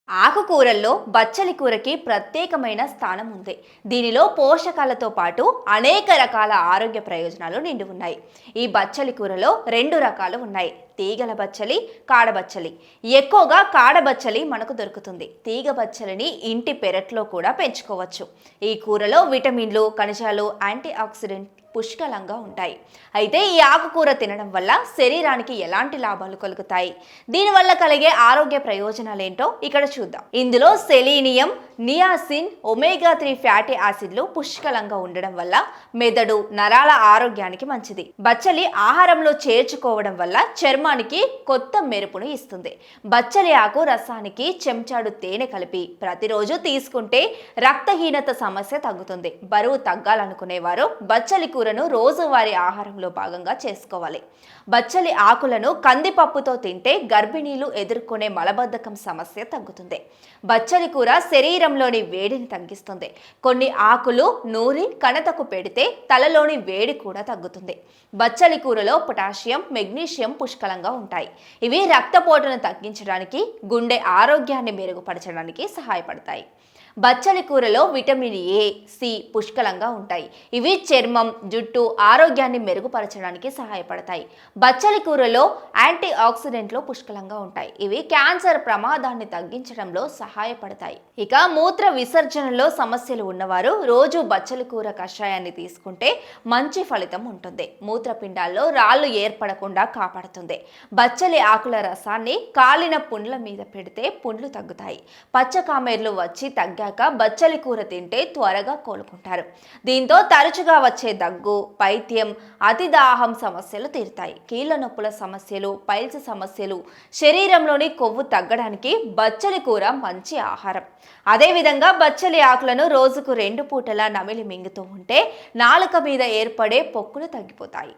ఆకుకూరల్లో బచ్చలి కూరకి ప్రత్యేకమైన స్థానం ఉంది. దీనిలో పోషకాలతో పాటు అనేక రకాల ఆరోగ్య ప్రయోజనాలు నిండి ఉన్నాయి. ఈ బచ్చలి కూరలో రెండు రకాలు ఉన్నాయి: తీగల బచ్చలి, కాడబచ్చలి. ఎక్కువగా కాడబచ్చలి మనకు దొరుకుతుంది. తీగ బచ్చలిని ఇంటి పెరట్లో కూడా పెంచుకోవచ్చు. ఈ కూరలో విటమిన్లు, ఖనిజాలు, యాంటీ ఆక్సిడెంట్ పుష్కలంగా ఉంటాయి. అయితే ఈ ఆకుకూర తినడం వల్ల శరీరానికి ఎలాంటి లాభాలు కలుగుతాయి, దీనివల్ల కలిగే ఆరోగ్య ప్రయోజనాలేంటో ఇక్కడ చూద్దాం. ఇందులో సెలీనియం, నియాసిన్, ఒమేగా 3 ఫ్యాటీ యాసిడ్లు పుష్కలంగా ఉండడం వల్ల మెదడు, నరాల ఆరోగ్యానికి మంచిది. బచ్చలి ఆహారంలో చేర్చుకోవడం వల్ల చర్మానికి కొత్త మెరుపును ఇస్తుంది. బచ్చలి ఆకు రసానికి చెంచాడు తేనె కలిపి ప్రతిరోజు తీసుకుంటే రక్తహీనత సమస్య తగ్గుతుంది. బరువు తగ్గాలనుకునేవారు బచ్చలి కూరను రోజువారీ ఆహారంలో భాగంగా చేసుకోవాలి. బచ్చలి ఆకులను కందిపప్పుతో తింటే గర్భిణీలు ఎదుర్కొనే మలబద్ధకం సమస్య తగ్గుతుంది. బచ్చలి కూర శరీరంలోని వేడిని తగ్గిస్తుంది. కొన్ని ఆకులు నూరి కణతకు పెడితే తలలోని వేడి కూడా తగ్గుతుంది. బచ్చలి కూరలో పొటాషియం, మెగ్నీషియం పుష్కలంగా ఉంటాయి. ఇవి రక్తపోటును తగ్గించడానికి, గుండె ఆరోగ్యాన్ని మెరుగుపరచడానికి సహాయపడతాయి. బచ్చలి కూరలో విటమిన్ ఏ, సి పుష్కలంగా ఉంటాయి. ఇవి చర్మం, జుట్టు ఆరోగ్యాన్ని మెరుగుపరచడానికి సహాయపడతాయి. బచ్చలి కూరలో యాంటీ ఆక్సిడెంట్లు పుష్కలంగా ఉంటాయి. ఇవి క్యాన్సర్ ప్రమాదాన్ని తగ్గించడంలో సహాయపడతాయి. ఇక మూత్ర విసర్జనలో సమస్యలు ఉన్నవారు రోజు బచ్చలి కూర కషాయాన్ని తీసుకుంటే మంచి ఫలితం ఉంటుంది. మూత్రపిండాల్లో రాళ్లు ఏర్పడకుండా కాపాడుతుంది. బచ్చలి ఆకుల రసాన్ని కాలిన పుండ్ల మీద పెడితే పుండ్లు తగ్గుతాయి. పచ్చకామెర్లు వచ్చి తగ్గాక బచ్చలి కూర తింటే త్వరగా కోలుకుంటారు. దీంతో తరచుగా వచ్చే దగ్గు, పైత్యం, అతిదాహం సమస్యలు తీరుతాయి. కీళ్ల నొప్పుల సమస్యలు, పైల్స్ సమస్యలు, శరీరంలోని కొవ్వు తగ్గడానికి బచ్చలి కూర మంచి ఆహారం. అదేవిధంగా బచ్చలి ఆకులను రోజుకు 2 పూటలా నమిలి మింగుతూ ఉంటే నాలుక మీద ఏర్పడే పొక్కులు తగ్గిపోతాయి.